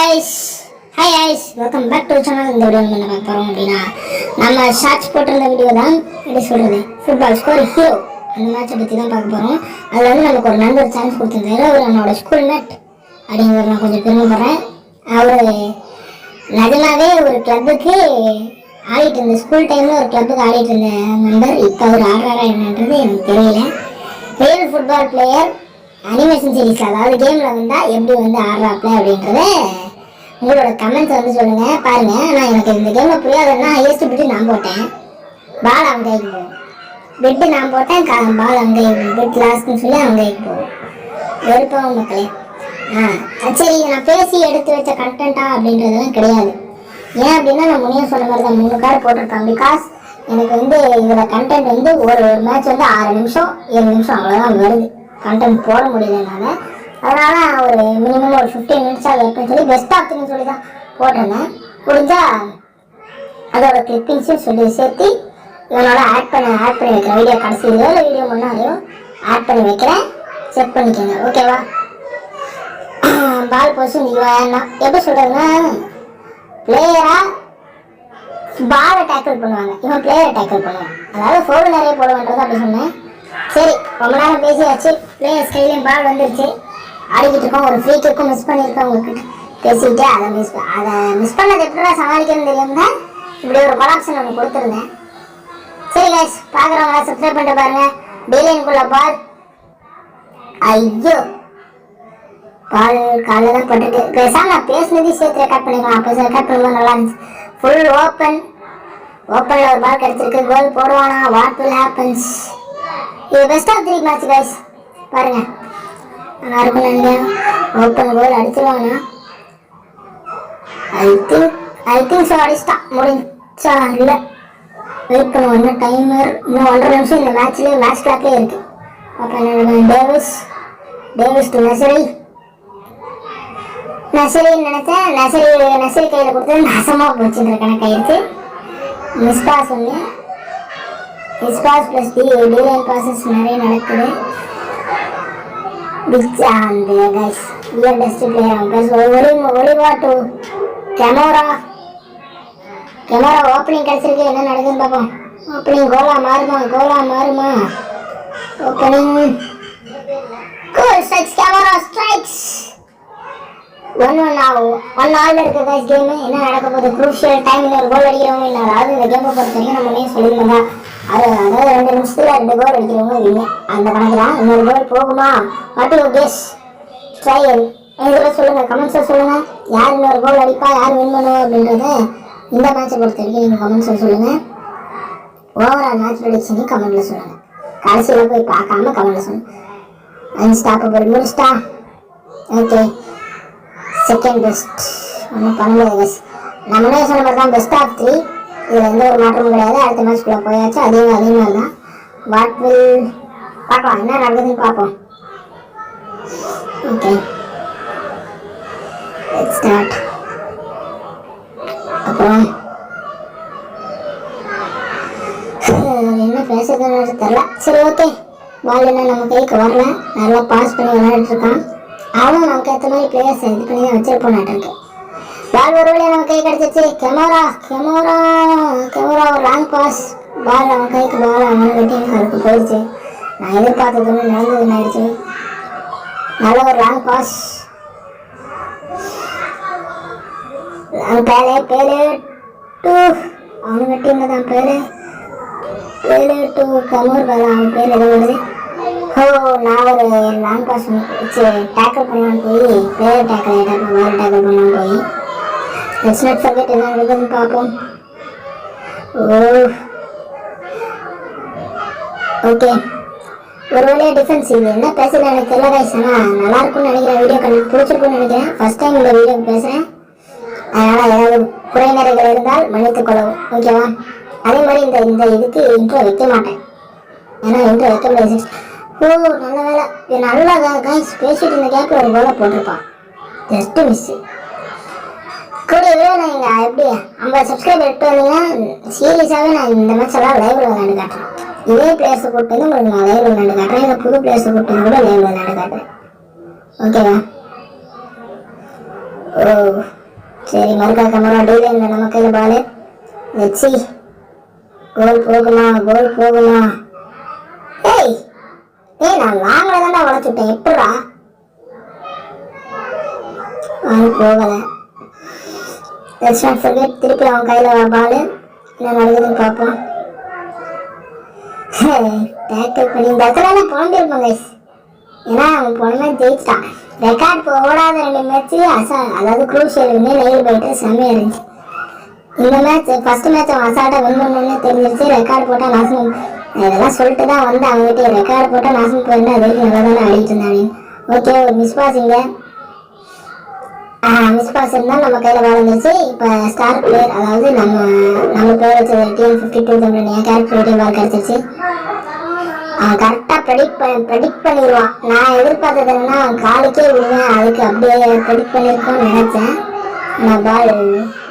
guys, hi guys, welcome back to channel. இந்த video நம்ம என்ன பார்க்க போறோம் அப்படினா நம்ம ஷார்ட்ஸ் போட்டிருந்த வீடியோ தான். எப்படி சொல்றது, ஃபுட்பால் ஸ்கோர் ஹீரோ அந்த மேட்சை பற்றி தான் பார்க்க போறோம். அதில் வந்து நமக்கு ஒரு நண்பர் சான்ஸ் கொடுத்துருந்தாரு. அவர் என்னோட ஸ்கூல் மேட் அப்படிங்கிறது நான் கொஞ்சம் பெருமைப்படுறேன். அவர் நிஜமாவே ஒரு கிளப்புக்கு ஆடிட்டு இருந்த, ஸ்கூல் டைமில் ஒரு கிளப்புக்கு ஆடிட்டு இருந்த நண்பர். இப்போ அவர் ஆடுறாரா என்னன்றது எனக்கு தெரியல. Real football player animation series, அதாவது கேமில் வந்தால் எப்படி வந்து ஆடுறாப்ல அப்படின்றத உங்களோட கமெண்ட்ஸ் வந்து சொல்லுங்கள். பாருங்கள், நான் எனக்கு இந்த கேமில் புரியாதுன்னா ஹையஸ்ட் பிட்டு நான் போட்டேன், பால் அவங்க கைக்கு போகும். பெட்டு நான் போட்டேன், பால் அவங்க கைக்கு, பெட் லாஸ்ட்னு சொல்லி அவங்க கைக்கு போகும். வெறுப்பாக மக்களே. சரி, நான் பேசி எடுத்து வச்ச கண்டென்ட்டா அப்படின்றதெல்லாம் கிடையாது. ஏன் அப்படின்னா நான் முன்னே சொன்ன மாதிரி தான் 3 கார்டு போட்டிருப்பேன். பிகாஸ் எனக்கு வந்து இதில் கண்டென்ட் வந்து ஒரு மேட்ச் வந்து 6 நிமிஷம் 7 நிமிஷம் அவ்வளோதான் வருது. கண்டென்ட் போட முடியலனால அதனால் ஒரு மினிமம் ஒரு 15 மினிட்ஸாக இருக்குன்னு சொல்லி பெஸ்ட் ஆப்ஷன் சொல்லி தான் போட்டிருந்தேன். முடிஞ்சால் அதோட கிளிப்பிங்ஸும் சொல்லி சேர்த்து இதனோட ஆட் பண்ணி வைக்கிறேன். வீடியோ கடைசியிலையோ இல்லை வீடியோ முன்னாடியோ ஆட் பண்ணி வைக்கிறேன், செக் பண்ணிக்கோங்க. ஓகேவா? பால் பொசிஷன் இவன் எப்படி சொல்கிறதுன்னா, பிளேயராக பாலை டேக்கிள் பண்ணுவாங்க, இவன் பிளேயரை டேக்கிள் பண்ணுவான். அதாவது ஃபோர்டு நிறைய போடுவான்றது அப்படி சொன்னேன். சரி, ரொம்ப நேரம் பேசியாச்சு. பிளேயர்ஸ் கையிலையும் பால் வந்துருச்சு, ஆடிக்கிட்டு இருக்கோம். ஒரு ஃப்ரீ கிக்கும் மிஸ் பண்ணியிருக்கோம் உங்ககிட்ட பேசிக்கிட்டு. அதை மிஸ் பண்ணது எப்படிடா சமாளிக்கணும்னு தெரியும் தான் இப்படி ஒரு கொலாப்ஷன் ஒன்று கொடுத்துருந்தேன். சரி கைஸ், பார்க்குறவங்களா சப்ஸ்கிரைப் பண்ணிட்டு பாருங்க. டெய்லியனுக்குள்ள பால், ஐயோ பால் காலையில் தான் போட்டுருக்கு. பேசாம நான் பேசுனதையும் சேர்த்து ரெக்கார்ட் பண்ணிக்கலாம். அப்போ ரெக்கார்ட் பண்ணும்போது நல்லா இருந்துச்சு. ஃபுல் ஓப்பனில் ஒரு பால் கிடச்சிருக்கு. கோல் போடுவானா? What will happens? இது பெஸ்ட் ஆஃப் 3 மேட்ச் கைஸ். பாருங்க, நல்லா இருக்கும் நினைக்கிறேன். ஓப்பன் கோல் அடிச்சிருவானா? I think so. அடிச்சிட்டா, முடிஞ்சா? இல்லை, வெயிட் பண்ணுவோம். இன்னும் டைமர் இன்னும் 1.5 நிமிஷம் இந்த மேட்ச் கிளாக்லேயே இருக்குது. அப்போ டேவிஸ் டு நசரின்னு நினைச்சேன். நசரி கையில் கொடுத்தது நாசமாக போச்சுன்ற கணக்காயிடுச்சு. மிஸ்பாஸ் ஒன்று, மிஸ்பாஸ் ப்ளஸ் டிலைன் பாசஸ் நிறைய நடக்குது. அந்த guys real best player plus Oliva to கெமோரா ஓப்பனிங் கிடச்சிருக்கு. என்ன நடக்குதுன்னு பார்ப்போம். ஓப்பனிங் கோலா மாறுமா? ஓப்பனிங் கோல் ஸ்ட்ரைக்ஸ், கெமோரா ஸ்ட்ரைக்ஸ். 1-1 ஆகும். 1 ஆல் இருக்கு கைஸ் கேமு. என்ன நடக்க போகுது? குரூஷியல் டைமில் ஒரு கோல் அடிக்கிறவங்க இல்லை. அதாவது இந்த கேமை பொறுத்த வரைக்கும் நம்ம முன்னே சொல்லியிருந்தோம், அதாவது 2 நிமிஷத்தில் 2 கோல் அடிக்கிறவங்க இல்லை. அந்த கணக்கு தான். இன்னொரு கோல் போகுமா? What you guess? ட்ரையல் இதில் சொல்லுங்கள், கமெண்ட்ஸில் சொல்லுங்கள். யார் இன்னொரு கோல் அடிப்பா, யார் வின் பண்ணுவோம் அப்படின்றத இந்த மேட்சை பொறுத்த வரைக்கும் நீங்கள் கமெண்ட்ஸில் சொல்லுங்கள். ஓவரால் மேட்ச் ப்ரெடிக்ஷனையும் கமெண்ட்டில் சொல்லுங்கள். கடைசியில் போய் பார்க்காம கமெண்ட்டில் சொல்லுங்கள். அன்ஸ்டாப்பபிள் முடிச்சிட்டா? ஓகே, செகண்ட் பெஸ்ட் ஒன்றும் பண்ண முடியாது. நம்மளே சொன்ன மாதிரி தான் பெஸ்ட் ஆஃப் 3. இதில் எந்த ஒரு மாற்றமும் கிடையாது. அடுத்த மேட்ச்குள்ளே போயாச்சு. அதே மாதிரி தான். வாட் வில் பார்க்கலாம், என்ன நடக்குதுன்னு பார்ப்போம். Okay, let's start. அப்புறம் என்ன பேசுறதுன்னு தெரியல. சரி, ஓகே. பால் என்ன நம்ம கைக்கு வரல, நல்லா பாஸ் பண்ணி விளையாடிட்டு இருக்கான். அவன் நமக்கு ஏற்ற மாதிரி பிளேயர்ஸ் இது பண்ணி தான் வச்சிருப்போம். பால் ஒரு வழியாக நம்ம கை கிடச்சிச்சு. கெமோரா ஒரு லாங் பாஸ். பால் அவன் கைக்கு, பால் அவன் வெட்டிங் அதுக்கு போயிடுச்சு. நான் எதிர்பார்த்தது ஒன்று நடந்ததுன்னு ஆயிடுச்சு. நல்ல ஒரு லாங் பாஸ். பேலே டு அவனு வெட்டிங்க தான். பேலே டு கமோர் பால். அவன் பேர் எதோ வருது. நான் ஒரு லாங் பாஸ் வச்சு டேக்கிள் பண்ணலான்னு போய் பிளேயர் டேக்கிள் பண்ணலான்னு போய் லெட்ஸ் நாட் ஃபர்கெட் என்ன நடக்குதுன்னு பார்ப்போம். ஓகே, ஒரு வழியாக டிஃபென்ஸ். இது என்ன பேசுகிறேன் எனக்கு தெரியல கைஸ். ஆனால் நல்லா இருக்கும்னு நினைக்கிறேன். வீடியோ கண்டிப்பாக பிடிச்சிருக்குன்னு நினைக்கிறேன். ஃபர்ஸ்ட் டைம் இந்த வீடியோ பேசுகிறேன். அதனால் ஏதாவது குறைநிறைகள் இருந்தால் மன்னித்துக் கொள்ளவும். ஓகேவா? அதே மாதிரி இந்த இதுக்கு இன்ட்ரோ வைக்க மாட்டேன், ஏன்னா இன்ட்ரோ வைக்க முடியாது. நல்ல வேலை. நல்லா கைஸ் பேசிட்டு இந்த கேப்பில் ஒரு கோலை போட்டிருப்பான். Just miss. கூடியவே நான் இங்கே எப்படி 50 சப்ஸ்கிரைபர் எடுத்து வந்தீங்கன்னா சீரியஸாகவே நான் இந்த மேட்ச் எல்லாம் லைவில் விளையாண்டு காட்டுறேன். இதே பிளேயர்ஸை கூப்பிட்டு வந்து உங்களுக்கு நான் லைவில் விளையாண்டு காட்டுறேன். இல்லை புது பிளேயர்ஸை கூப்பிட்டு கூட லைவில் விளையாண்டு காட்டுறேன். ஓகேவா? ஓ சரி, மறுக்கா கேமரா டீலே இல்லை நம்ம கையில் பால். வச்சு கோல் போகுமா, கோல் போகுமா? ஏய் ஏய், நான் லாங்கில் தானே உழைச்சுட்டேன், எப்படா அது போகலை? லெட்ஸ் நாட் ஃபர்கெட், திருப்பி அவன் கையில் பால். என்ன நடக்குதுன்னு பார்ப்போம். டேக்கிள் பண்ணி இந்த இடத்துல புலம்பிருப்பாங்க கைஸ். ஏன்னா அவன் போன மேட்ச் ஜெயிச்சிட்டான். ரெக்கார்ட் ஓடாத 2 மேட்ச்சு அதாவது குரூஷியல் நெயில் போயிட்டு செம்மையாக இருந்துச்சு. இந்த மேட்ச் ஃபர்ஸ்ட் மேட்ச் அவன் அசால்ட்டாக வின் பண்ணணும்னு தெரிஞ்சிருச்சு. ரெக்கார்டு போட்டால் நாசம், இதெல்லாம் சொல்லிட்டு தான் வந்து அவங்ககிட்ட ரெக்கார்டு போட்டால் நாசம் போயிருந்தா அது வரைக்கும் நல்லா தானே ஆடிட்டு இருந்தாங்க. ஓகே, ஒரு மிஸ் பாஸ் இங்கே. மிஸ் பாஸ் இருந்தால் நம்ம கையில் பால் வந்துருச்சு. இப்போ ஸ்டார் பிளேயர், அதாவது நம்ம பேர் வச்ச TN52 என் கேரக்டர் பால் கிடச்சிருச்சு. அவன் கரெக்டாக ப்ரெடிக்ட் பண்ணிடுவான். நான் எதிர்பார்த்தது என்னன்னா காலுக்கே விடுவேன், அதுக்கு அப்படியே ப்ரெடிக்ட் பண்ணியிருக்கோன்னு நினச்சேன். நான் பால்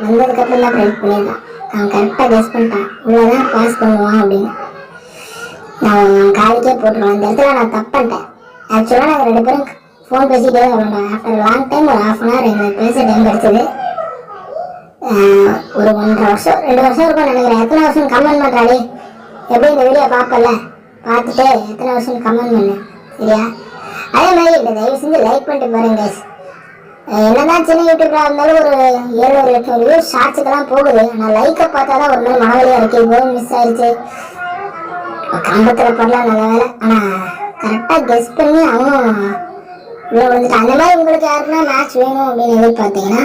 வந்ததுக்கப்புறம் தான் ப்ரெடிக்ட் பண்ணியிருக்கான். அவன் கரெக்டாக கெஸ் பண்ணிட்டான், உள்ளதான் பாஸ் பண்ணுவான் அப்படின்னு. நான் காலுக்கே போட்டுருவான். இந்த இடத்துல நான் தப்பு பண்ணிட்டேன். ஆக்சுவலாக நாங்கள் 2 பேரும் ஃபோன் பேசிகிட்டே வரணும். ஆஃப்டர் லாங் டைம் ஒரு 1/2 hour எங்களுக்கு பேச டைம் கிடச்சிது. ஒரு 1.5 வருஷம் 2 வருஷம் இருக்கும்னு நினைக்கிறேன். எத்தனை வருஷம் கமெண்ட் பண்ணுறாடி? எப்படி இந்த வீடியோ பார்ப்பல, பார்த்துட்டு எத்தனை வருஷம் கமெண்ட் பண்ணு சரியா? அதே மாதிரி இந்த தயவு செஞ்சு லைக் பண்ணிட்டு பாருங்க கைஸ். என்னதான் சின்ன யூடியூப்ல இருந்தாலும் ஒரு 700-800 வியூஸ் ஷார்ட்ஸுக்கெல்லாம் போகுது. ஆனால் லைக்கை பார்த்தா தான் ஒரு நாள் மனவழியாக இருக்கு. கோல் மிஸ் ஆயிடுச்சு, கம்பத்தில் படலாம், நல்ல வேலை. ஆனால் கரெக்டாக கெஸ் பண்ணி அவனும் இவ்வளோ வந்துட்டு. அந்த மாதிரி உங்களுக்கு யாருக்குன்னா மேட்ச் வேணும் அப்படின்னு எதிர்பார்த்தீங்கன்னா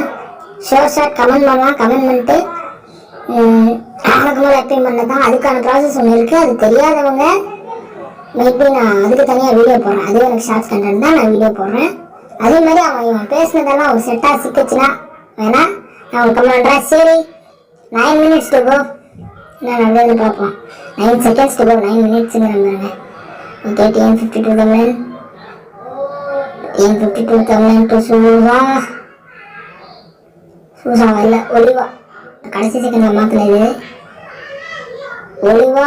ஷோர் ஷார்ட் கமெண்ட் பண்ணலாம். கமெண்ட் பண்ணிட்டு அதுக்கு மேலே எப்பயும் பண்ண தான் அதுக்கான ப்ராசஸ் ஒன்று இருக்குது. அது தெரியாதவங்க மேபி நான் அதுக்கு தனியாக வீடியோ போடுறேன். அதுவே எனக்கு ஷார்ட்ஸ் கண்டென்ட் தான் நான் வீடியோ போடுறேன். அதே மாதிரி அவன் பேசினதெல்லாம் ஒரு செட்டாக சிக்கிச்சுன்னா வேணா நான் கமெண்ட் பண்ணுறேன். சரி, 9 minutes to go. என்ன நடந்ததுன்னு பார்ப்போம். 9 seconds to go, 9 minutesங்க நம்புறேங்க. ஓகே, TN52 தமிழன், TN52 தமிழன் டு சூசா வரல, ஒளிவா. கடைசி செகண்ட் மாற்றினது ஒளிவா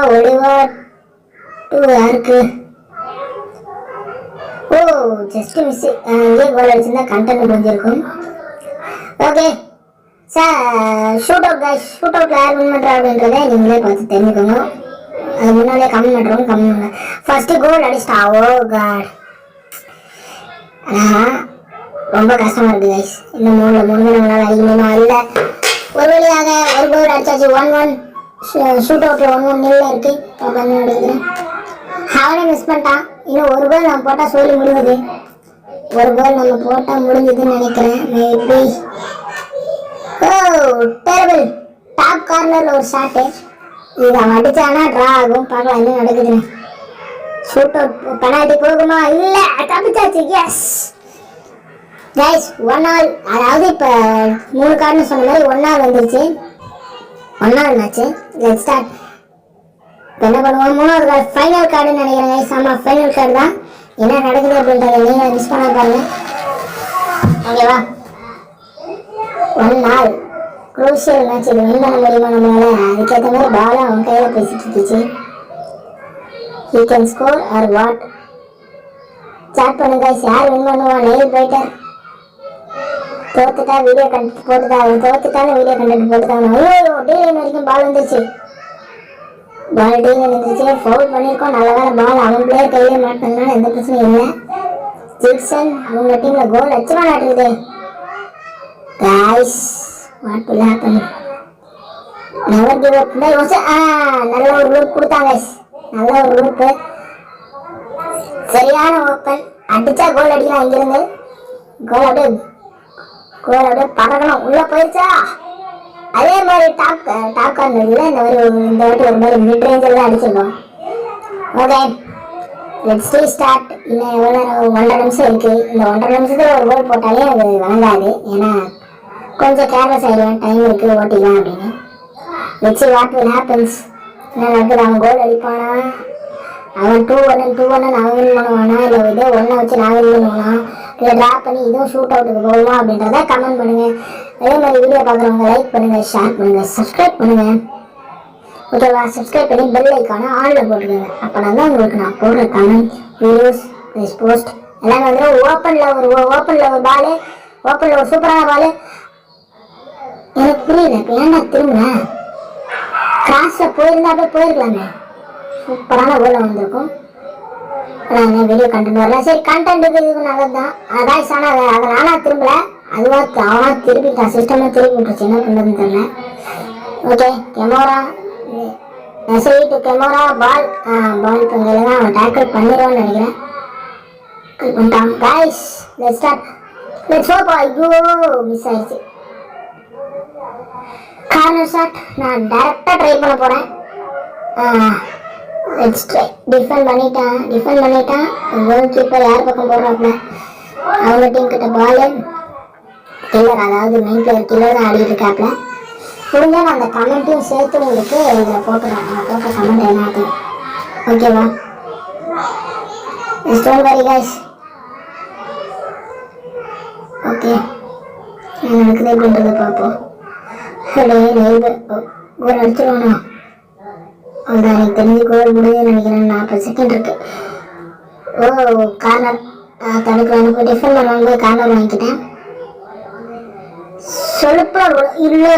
டு யாருக்கு? Oh just miss. இங்கே கோல் அடிச்சிருந்தா கண்டென்ட் கொஞ்சிருக்கும். Okay sir, shoot out guys. Shoot அவுட்ல யார் வின் பண்ணுறா அப்படின்றத நீங்களே பார்த்து தெரிஞ்சுக்கோங்க. அது முன்னாலே கமெண்ட் பண்ணுறோம், கமெண்ட் பண்ணுங்க. ஃபர்ஸ்ட்டு கோல் அடிச்சிட்டா. ஓ காட், ஆனால் ரொம்ப கஷ்டமாக இருக்குது கைஸ். இன்னும் 3 நம்மளால் அடிக்க முடியுமா? இல்லை, ஒரு வழியாக ஒரு கோல் அடிச்சாச்சு. 1-1 ஷூட் அவுட்டில் 1-1 நில்ல இருக்கு. பண்ணி அடிக்கிறேன். அவனே மிஸ் பண்ணிட்டான். இன்னும் ஒரு கோல் நம்ம போட்டால் சொல்லி முடியுது. ஒரு கோல் நம்ம போட்டால் முடிஞ்சதுன்னு நினைக்கிறேன். மேபி ஓ டெரபிள் டாப் கார்னரில் ஒரு ஷாட்டு. இது அவன் அடித்தானா ட்ரா ஆகும். பார்க்கலாம் என்ன நடக்குதுன்னு. ஷூட் அவுட் பெனால்ட்டி போகுமா? இல்லை, தப்பிச்சாச்சு. S guys, 1-all. அதாவது இப்போ 3 கார்டுன்னு சொன்ன மாதிரி 1-all வந்துருச்சு. 1-all match. Let's start. இப்போ என்ன பண்ணுவோம்? 3வது கார்டு ஃபைனல் கார்டுன்னு நினைக்கிறேன் கைஸ். ஆமாம், ஃபைனல் கார்டு தான். என்ன நடக்குது அப்படின்றத நீங்கள் மிஸ் பண்ண பாருங்க. ஓகேவா? 1-all crucial match. இது வின் பண்ண முடியுமா நம்மளால? அதுக்கேற்ற மாதிரி பால் அவன் கையில் பேசிட்டு இருந்துச்சு. he can score or what? Chat பண்ணுங்க கைஸ். யார் வின் பண்ணுவா? நெயில் பைட்டர் தோத்துட்டா வீடியோ கண்டென்ட் போட்டுதான். தோத்துட்டாலும் வீடியோ கண்டென்ட் போட்டுதான். ஐயோ, டீலைன் வரைக்கும் பால் வந்துருச்சு. பால் டீலைன் வந்துருச்சு. ஃபவுல் பண்ணியிருக்கோம். நல்ல வேலை பால் அவன் பிளேயர் கையிலே மாட்டினால எந்த பிரச்சனையும் இல்லை. ஜிக்சன் அவங்க டீமில் கோல் அச்சுமா நாட்டுக்குது. Guys, what will happen? Never give up. நல்ல ஒரு குரூப் கொடுத்தாங்க. நல்ல ஒரு குரூப்பு. சரியான ஓப்பன். அடிச்சா கோல் அடிக்கலாம். இங்கிருந்து கோல் அப்படியே பறக்கணும். உள்ள போயிடுச்சா? அதே மாதிரி டாப் கார்னர்ல இந்த வாட்டி ஒரு மாதிரி மிட் ரேஞ்சில் தான் அடிச்சிருக்கோம். Okay, let's start. இன்னும் எவ்வளோ நேரம்? 1.5 நிமிஷம் இருக்கு. இந்த 1.5 நிமிஷத்துல ஒரு கோல் போட்டாலே அது வழங்காது. ஏன்னா கொஞ்சம் கேர்லெஸ் ஆயிடுவேன். டைம் இருக்கு, ஓட்டிக்கலாம் அப்படின்னு. Let's what will happens. என்ன நடக்குது? அவன் கோல் அடிப்பானா? அவன் 2-1 அவன் வின் பண்ணுவானா? இல்லை இதே 1 வச்சு நான் வின் பண்ணுவானா? இல்லை ட்ரா பண்ணி இதுவும் ஷூட் அவுட்டுக்கு போகுமா அப்படின்றத கமெண்ட் பண்ணுங்கள். அதே மாதிரி வீடியோ பார்க்குறவங்க லைக் பண்ணுங்கள், ஷேர் பண்ணுங்கள், சப்ஸ்கிரைப் பண்ணுங்கள். ஓகேவா? சப்ஸ்கிரைப் பண்ணி பெல் ஐக்கான ஆளில் போட்டுக்கோங்க. அப்போனா தான் உங்களுக்கு நான் போடுற கமெண்ட், வீடியோஸ், போஸ்ட் எல்லாமே வந்து ஓப்பனில் ஒரு பால் ஓப்பனில் ஒரு சூப்பரான பால். எனக்கு புரியல இப்போ ஏன்டா திரும்பினேன். கிராஸில் போயிருந்தாப்பே போயிருக்கலாமே. சூப்பரான கோல் வந்திருக்கும். நான் வீடியோ கண்டென்ட் வரல. சரி கண்டென்ட் இதுக்கு நல்லது தான். அதான் ஆனால் அதை நானாக திரும்பல, அதுவாக அவனா திருப்பிட்டான். சிஸ்டமாக திருப்பி விட்டுருச்சு. என்ன பண்ணுறதுன்னு தெரியல. ஓகே கேமரா நெசைட்டு கேமரா பால் பால் இப்போ இங்கே தான் அவன் டேக்கிள் பண்ணிடுவான்னு நினைக்கிறேன். பண்ணிட்டான். Guys let's start. Let's hope. ஐயோ மிஸ் ஆயிடுச்சு. கார்னர் ஷாட் நான் டைரெக்டாக ட்ரை பண்ண போகிறேன். Let's try. டிஃபெண்ட் பண்ணிட்டான். கோல் கீப்பர் யார் பக்கம் போடுறாப்புல அவங்க டீம் கிட்ட பால் கில்லர், அதாவது மெயின் பிளேயர் கில்லர் தான் ஆடிட்டு இருக்காப்புல. புரிஞ்சா நான் அந்த கமெண்ட்டையும் சேர்த்து உங்களுக்கு இதில் போட்டுறேன். நான் போட்ட கமெண்ட் எல்லாத்தையும். ஓகேவா? Don't worry guys. ஓகே எனக்கு எப்படின்றத பார்ப்போம். கோல் அடிச்சிருவானோ? அதுதான் எனக்கு தெரிஞ்சு கோல் முடியுதுன்னு நினைக்கிறேன். 40 செகண்ட் இருக்கு. ஓ கார்னர் தடுக்கலாம். டிஃபெண்ட் பண்ணுவாங்க. கார்னர் வாங்கிக்கிட்டேன். சொல்லுப்பா இல்லை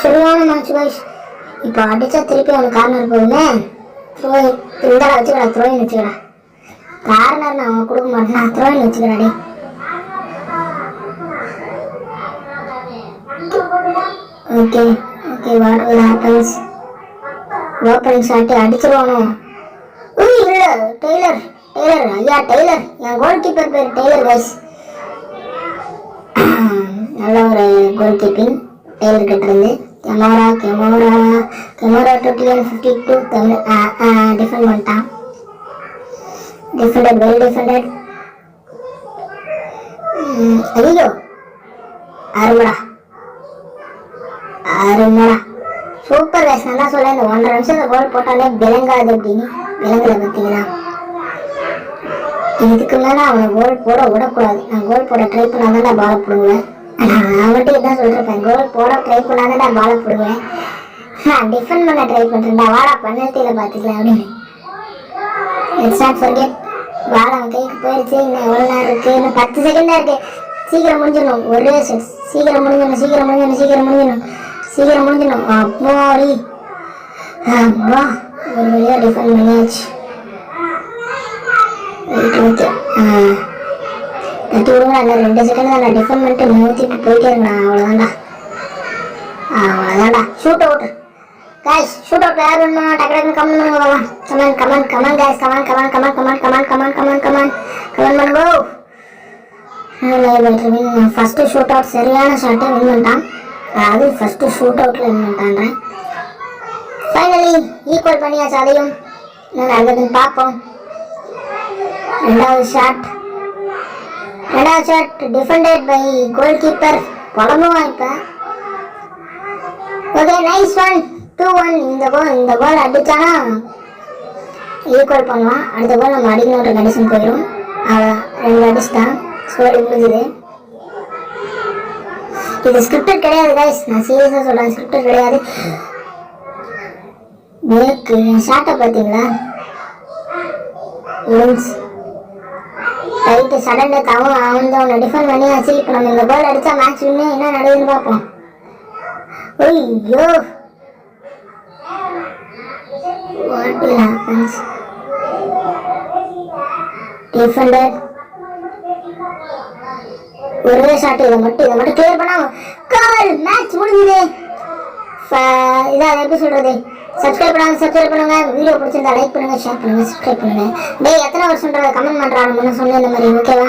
சரியான மேட்ச் கைஸ். இப்போ அடிச்சா திருப்பி அவனுக்கு கார்னர் போகுமே. த்ரோய் இந்த வச்சுக்கடா. த்ரோயின் வச்சுக்கடா. கார்னர் நான் அவன் கொடுக்க மாட்டேன். த்ரோயின் வச்சுக்கடாடி. Okay what will happens. Opening shot அடிச்சிருவானோ? இல்லை டெய்லர் ஐயா டெய்லர். என் கோல் கீப்பர் பேர் டெய்லர் கைஸ். நல்ல ஒரு கோல் கீப்பிங் டெய்லர் கிட்ட இருந்து. கேமரா 52 டிஃபெண்ட் பண்ணிட்டான். Defended well defended. ஐயோ அருமடா சூப்பர் கைஸ். நான் தான் சொல்ல இந்த 1.5 நிமிஷம் கோல் போட்டாலே விளங்காது அப்படின்னு. விளங்கலை பார்த்தீங்களா? இதுக்கு மேலே அவனை கோல் போட விடக்கூடாது. நான் கோல் போட ட்ரை பண்ணாதான் நான் பாலை போடுவேன். அவன்கிட்ட இதான் சொல்லிருப்பேன். கோல் போட ட்ரை பண்ணாதான் நான் பாலை போடுவேன். நான் டிஃபெண்ட் பண்ண ட்ரை பண்ணுறேன்டா. வாடா பெனல்ட்டியில் பார்த்துக்கலாம் அப்படின்னு. Let's not forget. பால் அவன் கைக்கு போயிடுச்சு. இன்னும் எவ்வளோ நேரம் இருக்குது? இன்னும் 10 செகண்ட் தான் இருக்குது. சீக்கிரம் முடிஞ்சிடணும். ஒரே செட். சீக்கிரம் முடிஞ்சிடணும். அப்பாடி அப்பா ஒரு வழியாக டிஃபெண்ட் பண்ணியாச்சு. ஓகே தட்டி விடுங்க. அந்த 2 செகண்ட் தான் நான் டிஃபெண்ட் பண்ணிட்டு மூத்திட்டு போயிட்டே இருக்கேன். அவ்வளோதான்டா. Shoot out guys. Shoot out யார் வேணுமா? டக்கு கமெண்ட் பண்ணுங்க. Comment guys. கமெண்ட் பண்ணுங்க. ஃபஸ்ட்டு ஷூட் அவுட் சரியான ஷாட்டை வின் பண்ணிட்டான். அதாவது ஃபஸ்ட்டு ஷூட் அவுட்டில் வின் பண்ணிட்டான்றேன். ஃபைனலி ஈக்குவல் பண்ணியாச்சு. அதையும் என்ன நடக்குதுன்னு பார்ப்போம். ரெண்டாவது shot defended by goal keeper. புலம்புவான் இப்போ. Okay nice one. 2-1. இந்த கோல் அடித்தானா ஈக்குவல் பண்ணுவான். அடுத்த கோல் நம்ம அடிக்கணுன்ற கண்டிஷன் போயிடும். அவ்வளோதான். 2 அடிச்சுட்டான். ஸ்கோர் முடிஞ்சுது. இது ஸ்கிரிப்டட் கிடையாது கைஸ். நான் சீரியஸாக சொல்கிறேன். ஸ்கிரிப்டட் கிடையாது. மேற்கு என் ஷாட்டை பார்த்தீங்களா? Right sudden death. அவனை டிஃபெண்ட் பண்ணியாச்சு. இப்போ நம்ம இந்த கோல் அடித்தா மேட்ச் வின்னு. என்ன நடக்குதுன்னு பார்ப்போம். ஐயோ what will happens. Defended. ஒரே ஷாட். இதை மட்டும் கிளியர் பண்ணா கோல். மேட்ச் முடிஞ்சுது. இதான் எப்படி சொல்றது? சப்ஸ்கிரைப் பண்ணுங்க. வீடியோ பிடிச்சிருந்தா லைக் பண்ணுங்க, ஷேர் பண்ணுங்க, சப்ஸ்கிரைப் பண்ணுங்க. டேய் எத்தனை வருஷம்ன்றத கமெண்ட் பண்ணுறாங்க சொன்ன இந்த மாதிரி. ஓகேவா?